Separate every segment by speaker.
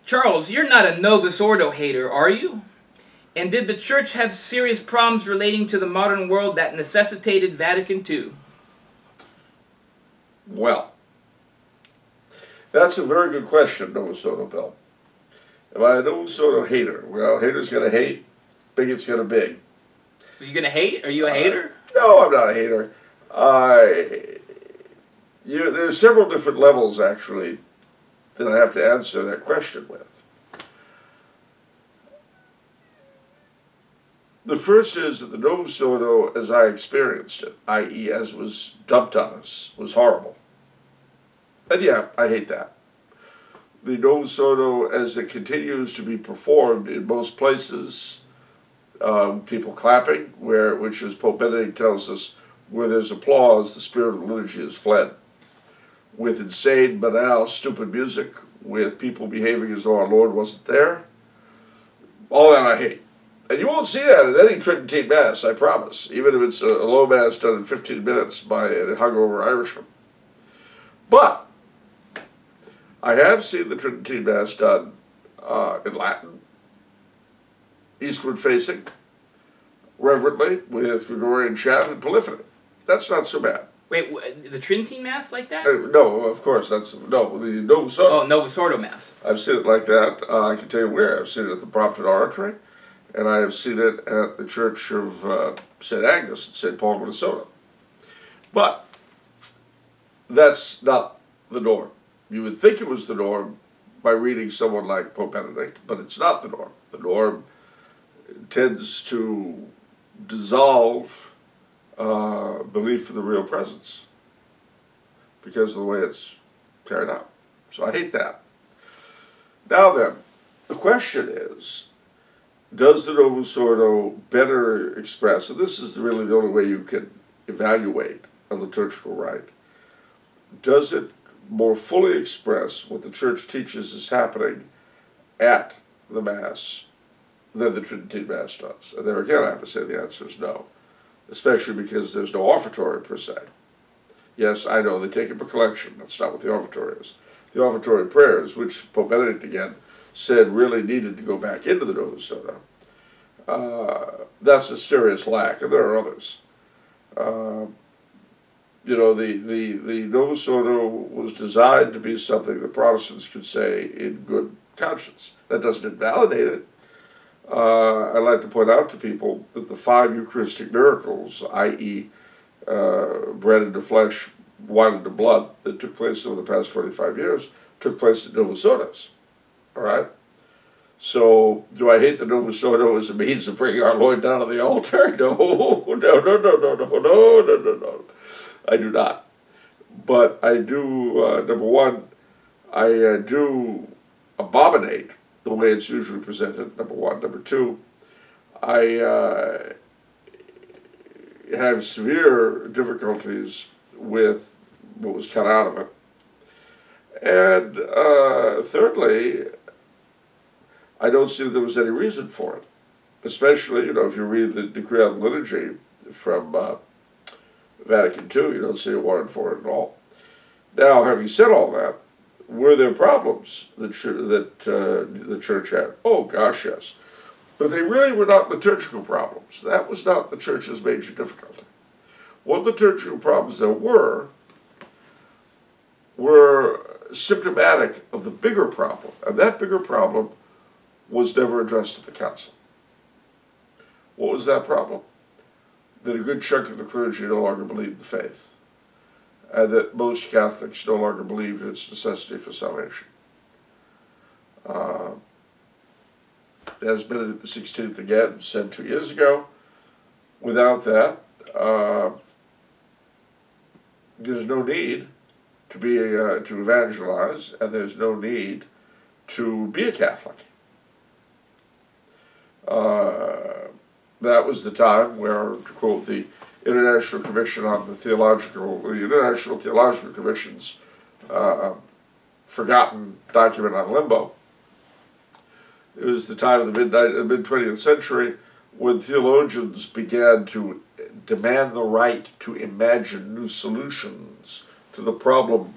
Speaker 1: Charles, you're not a Novus Ordo hater, are you? And did the Church have serious problems relating to the modern world that necessitated Vatican II?
Speaker 2: Well, that's a very good question, Novus Ordo Bill. Am I a Novus Ordo hater? Well, hater's gonna hate, bigot's gonna big.
Speaker 1: So you're gonna hate? Are you a hater?
Speaker 2: No, I'm not a hater. There's several different levels, actually, that I have to answer that question with. The first is that the Novus Ordo, as I experienced it, i.e. as was dumped on us, was horrible. And yeah, I hate that. The Novus Ordo, as it continues to be performed in most places, people clapping, which as Pope Benedict tells us, where there's applause, the spirit of the liturgy has fled. With insane, banal, stupid music, with people behaving as though our Lord wasn't there, all that I hate. And you won't see that at any Tridentine Mass, I promise, even if it's a low Mass done in 15 minutes by a hungover Irishman. But I have seen the Tridentine Mass done in Latin, eastward facing, reverently, with Gregorian chant and polyphony. That's not so bad.
Speaker 1: Wait, the Tridentine Mass like that?
Speaker 2: No, of course, the Novus Ordo.
Speaker 1: Oh, Novus Ordo Mass.
Speaker 2: I've seen it like that. I can tell you where. I've seen it at the Brompton Oratory, and I have seen it at the Church of St. Agnes in St. Paul, Minnesota. But that's not the norm. You would think it was the norm by reading someone like Pope Benedict, but it's not the norm. The norm tends to dissolve belief in the real presence because of the way it's carried out. So I hate that. Now then, the question is, does the Novus Ordo better express, and this is really the only way you can evaluate a liturgical rite, does it more fully express what the Church teaches is happening at the Mass than the Tridentine Mass does? And there again I have to say the answer is no, especially because there's no offertory per se. Yes, I know they take up a collection. That's not what the offertory is. The offertory prayers, which Pope Benedict again said really needed to go back into the Novus Ordo, that's a serious lack, and there are others. You know, the Novus Ordo was designed to be something the Protestants could say in good conscience. That doesn't invalidate it. I like to point out to people that the 5 Eucharistic miracles, i.e. bread into flesh, wine into blood, that took place over the past 25 years, took place at Novus Ordos. All right? So, do I hate the Novus Ordo as a means of bringing our Lord down on the altar? No. I do not. But I do, number one, I do abominate the way it's usually presented, number one. Number two, I have severe difficulties with what was cut out of it. And thirdly, I don't see that there was any reason for it. Especially, you know, if you read the Decree on Liturgy from Vatican II, you don't see a warrant for it at all. Now, having said all that, were there problems that the Church had? Oh, gosh, yes. But they really were not liturgical problems. That was not the Church's major difficulty. What liturgical problems there were symptomatic of the bigger problem, and that bigger problem was never addressed at the Council. What was that problem? That a good chunk of the clergy no longer believed the faith, and that most Catholics no longer believed in its necessity for salvation. As Benedict XVI again said 2 years ago, without that, there's no need to be to evangelize, and there's no need to be a Catholic. That was the time where, to quote the International Commission on the International Theological Commission's forgotten document on limbo. It was the time of the mid-20th century when theologians began to demand the right to imagine new solutions to the problem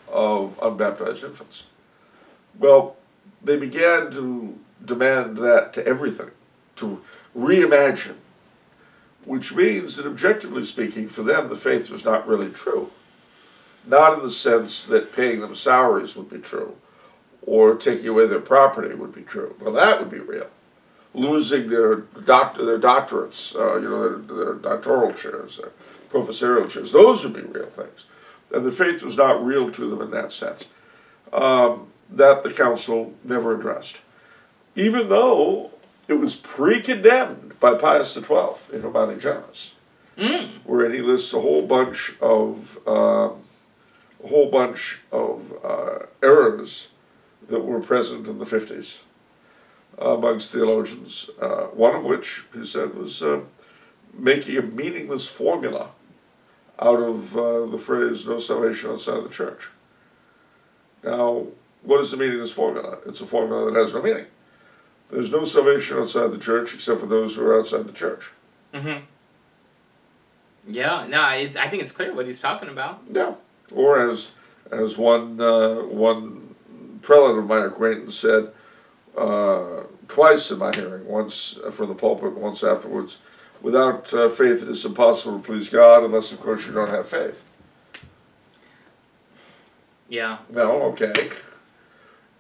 Speaker 2: of unbaptized infants. Well, they began to demand that to everything, to reimagine, which means that objectively speaking, for them, the faith was not really true. Not in the sense that paying them salaries would be true, or taking away their property would be true. Well, that would be real. Losing their doctorates, their doctoral chairs, their professorial chairs, those would be real things. And the faith was not real to them in that sense. That the council never addressed. Even though it was pre-condemned by Pius XII in Humani Generis, wherein he lists a whole bunch of errors that were present in the 50s amongst theologians, one of which, he said, was making a meaningless formula out of the phrase, no salvation outside of the church. Now, what is the meaningless formula? It's a formula that has no meaning. There's no salvation outside the church except for those who are outside the church.
Speaker 1: Mm-hmm. Yeah, no, I think it's clear what he's talking about.
Speaker 2: Yeah, or as one prelate of my acquaintance said twice in my hearing, once from the pulpit, once afterwards, without faith it is impossible to please God unless, of course, you don't have faith.
Speaker 1: Yeah.
Speaker 2: No, okay.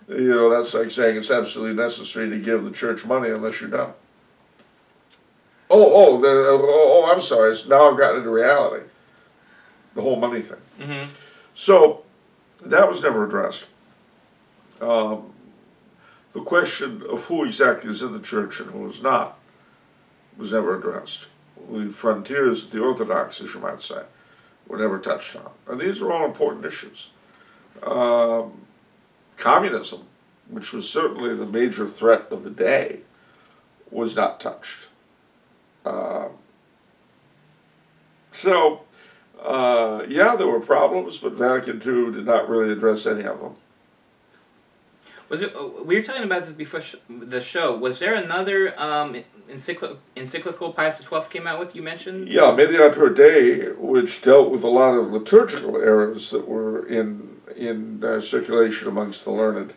Speaker 2: That's like saying it's absolutely necessary to give the church money unless you don't. I'm sorry. Now I've gotten into reality. The whole money thing.
Speaker 1: Mm-hmm.
Speaker 2: So, that was never addressed. The question of who exactly is in the church and who is not was never addressed. The frontiers of the Orthodox, as you might say, were never touched on. And these are all important issues. Communism, which was certainly the major threat of the day, was not touched. There were problems, but Vatican II did not really address any of them.
Speaker 1: We were talking about this before the show. Was there another encyclical Pius XII came out with, you mentioned?
Speaker 2: Yeah, Mediator Dei, which dealt with a lot of liturgical errors that were in circulation amongst the learned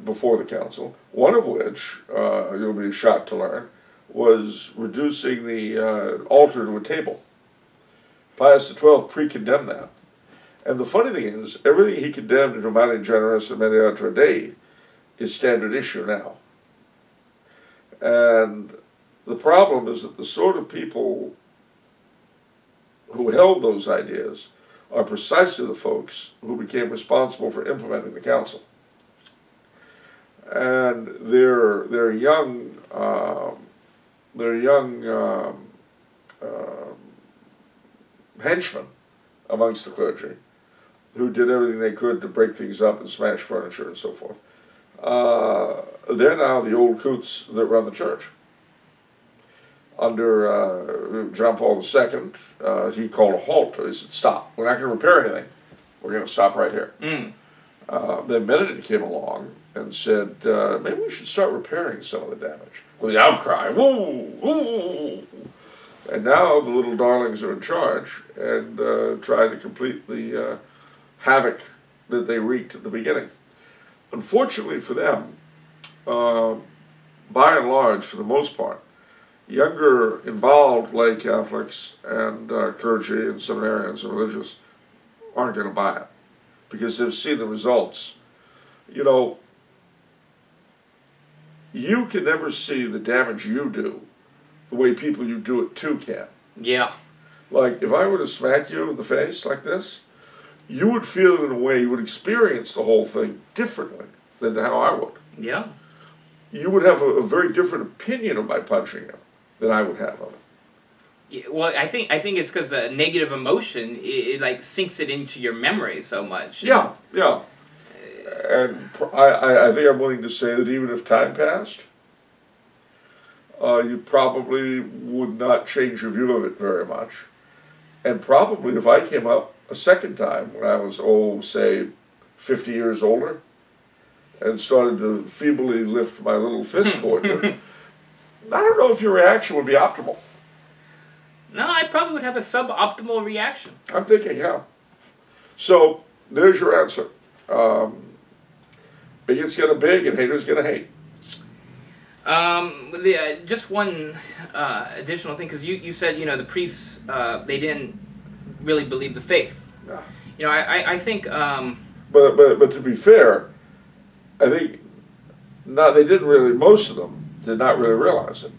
Speaker 2: before the council, one of which, you'll be shocked to learn, was reducing the altar to a table. Pius XII pre-condemned that. And the funny thing is, everything he condemned in Humani Generis and Mediator Dei is standard issue now. And the problem is that the sort of people who held those ideas are precisely the folks who became responsible for implementing the council. And they're young henchmen amongst the clergy who did everything they could to break things up and smash furniture and so forth. They're now the old coots that run the church. Under John Paul II, he called a halt. He said, stop. We're not going to repair anything. We're going to stop right here. Then Benedict came along and said, maybe we should start repairing some of the damage. With the outcry, woo, woo. And now the little darlings are in charge and trying to complete the havoc that they wreaked at the beginning. Unfortunately for them, by and large, for the most part, younger involved lay Catholics and clergy and seminarians and religious aren't going to buy it because they've seen the results. You can never see the damage you do the way people you do it to can.
Speaker 1: Yeah.
Speaker 2: Like, if I were to smack you in the face like this, you would feel it in a way, you would experience the whole thing differently than how I would.
Speaker 1: Yeah.
Speaker 2: You would have a very different opinion of my punching you than I would have of it.
Speaker 1: Yeah, well, I think it's because a negative emotion, it like sinks it into your memory so much.
Speaker 2: Yeah, yeah. And I think I'm willing to say that even if time passed, you probably would not change your view of it very much. And probably if I came up a second time when I was, say, 50 years older, and started to feebly lift my little fist toward you, I don't know if your reaction would be optimal.
Speaker 1: No, I probably would have a suboptimal reaction.
Speaker 2: I'm thinking, yeah. So, there's your answer. Bigots gonna big and haters gonna hate.
Speaker 1: Just one additional thing, because you said, you know, the priests, they didn't really believe the faith.
Speaker 2: No.
Speaker 1: You know, I think...
Speaker 2: But to be fair, I think they didn't really, most of them did not really realize it.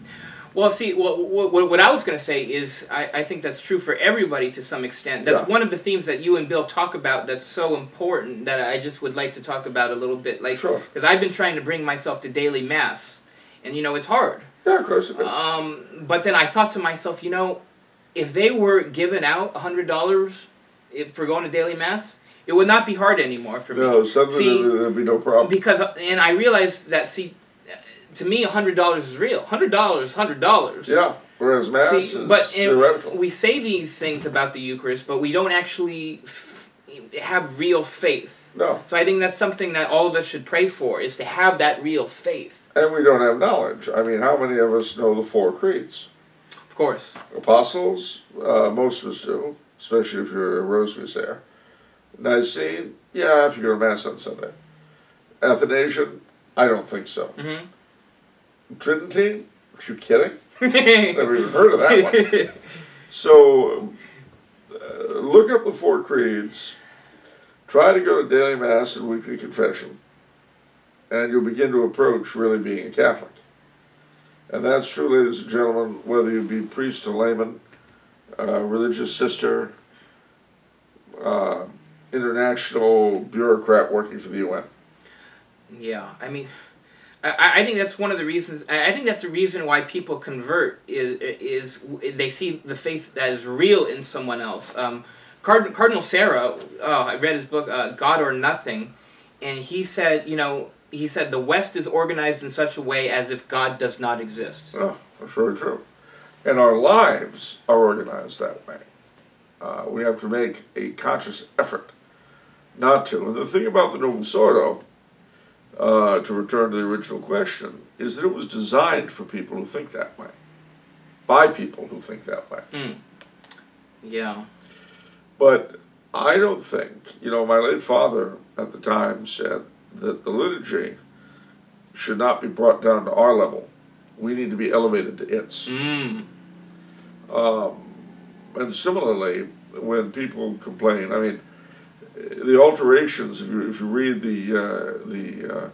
Speaker 1: Well, see, what I was going to say is I think that's true for everybody to some extent. That's one of the themes that you and Bill talk about that's so important that I just would like to talk about a little bit. Like,
Speaker 2: sure.
Speaker 1: Because I've been trying to bring myself to daily Mass, and, you know, it's hard.
Speaker 2: Yeah, of course it is.
Speaker 1: But then I thought to myself, you know, if they were giving out $100 for going to daily Mass, it would not be hard anymore for me.
Speaker 2: No, suddenly there'd be no problem.
Speaker 1: Because, and I realized that, see, to me, $100 is real. $100 is $100.
Speaker 2: Yeah, whereas Mass is theoretical.
Speaker 1: We say these things about the Eucharist, but we don't actually have real faith.
Speaker 2: No.
Speaker 1: So I think that's something that all of us should pray for, is to have that real faith.
Speaker 2: And we don't have knowledge. I mean, how many of us know the 4 creeds?
Speaker 1: Of course.
Speaker 2: Apostles, most of us do, especially if you're a rosary sayer. Nicene, yeah, if you go to Mass on Sunday. Athanasian, I don't think so.
Speaker 1: Mm-hmm.
Speaker 2: Tridentine, are you kidding? Never even heard of that one. So, look up the 4 creeds, try to go to daily Mass and weekly confession, and you'll begin to approach really being a Catholic. And that's true, ladies and gentlemen, whether you be priest or layman, religious sister, international bureaucrat working for the UN.
Speaker 1: Yeah, I mean, I think that's one of the reasons. I think that's the reason why people convert is they see the faith that is real in someone else. Cardinal Sarah, I read his book, God or Nothing, and he said, you know, the West is organized in such a way as if God does not exist.
Speaker 2: Oh, that's very true. And our lives are organized that way. We have to make a conscious effort not to. And the thing about the Novus Ordo, to return to the original question, is that it was designed for people who think that way. By people who think that way.
Speaker 1: Mm. Yeah.
Speaker 2: But I don't think, you know, my late father at the time said that the liturgy should not be brought down to our level. We need to be elevated to its.
Speaker 1: Mm.
Speaker 2: And similarly, when people complain, I mean, the alterations, if you read the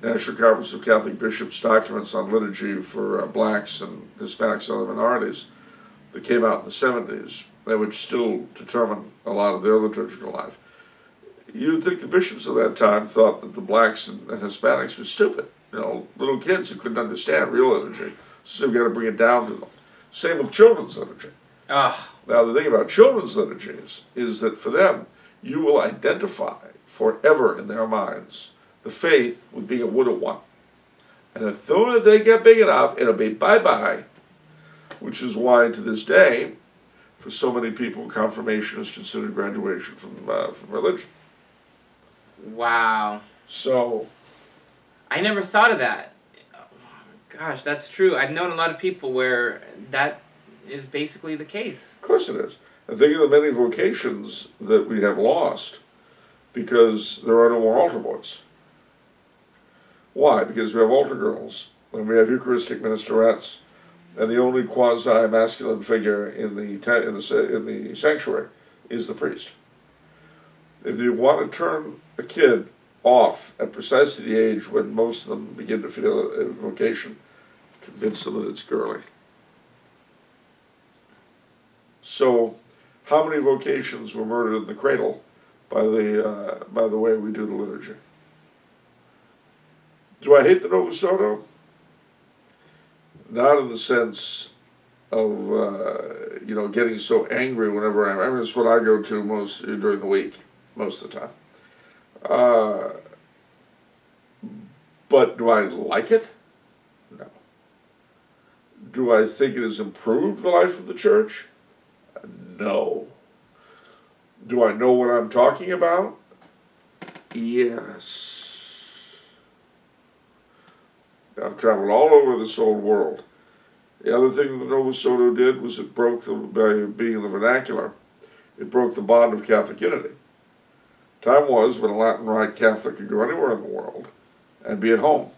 Speaker 2: National Conference of Catholic Bishops' documents on liturgy for blacks and Hispanics and other minorities that came out in the 70s, they would still determine a lot of their liturgical life. You'd think the bishops of that time thought that the blacks and Hispanics were stupid. You know, little kids who couldn't understand real liturgy, so you've got to bring it down to them. Same with children's liturgy.
Speaker 1: Ugh.
Speaker 2: Now, the thing about children's liturgies is that for them, you will identify forever in their minds the faith with being a woulda one. And as soon as they get big enough, it'll be bye-bye. Which is why, to this day, for so many people, confirmation is considered graduation from religion.
Speaker 1: Wow.
Speaker 2: So,
Speaker 1: I never thought of that. Gosh, that's true. I've known a lot of people where that is basically the case.
Speaker 2: Of course it is. And think of the many vocations that we have lost because there are no more altar boys. Why? Because we have altar girls, and we have Eucharistic ministerettes, and the only quasi-masculine figure in the sanctuary is the priest. If you want to turn a kid off at precisely the age when most of them begin to feel a vocation, convince them that it's girly. So, how many vocations were murdered in the cradle by the way we do the liturgy? Do I hate the Novus Ordo? Not in the sense of you know, getting so angry whenever I mean, it's what I go to most during the week, most of the time. But do I like it? No. Do I think it has improved the life of the church? No. Do I know what I'm talking about? Yes. I've traveled all over this old world. The other thing the Novus Ordo did was it broke, by being in the vernacular, it broke the bond of Catholic unity. Time was when a Latin Rite Catholic could go anywhere in the world and be at home.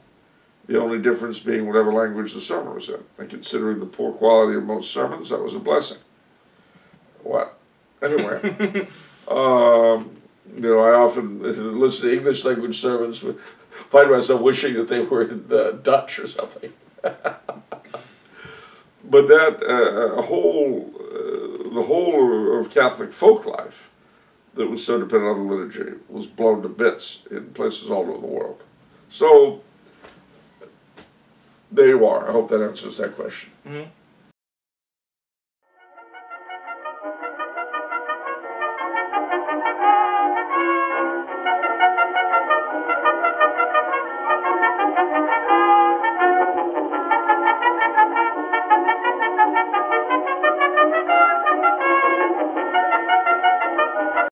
Speaker 2: The only difference being whatever language the sermon was in. And considering the poor quality of most sermons, that was a blessing. What? Anyway. I often listen to English language sermons, find myself wishing that they were in Dutch or something. But that the whole of Catholic folk life that was so dependent on the liturgy was blown to bits in places all over the world. So there you are. I hope that answers that question.
Speaker 1: Mm-hmm.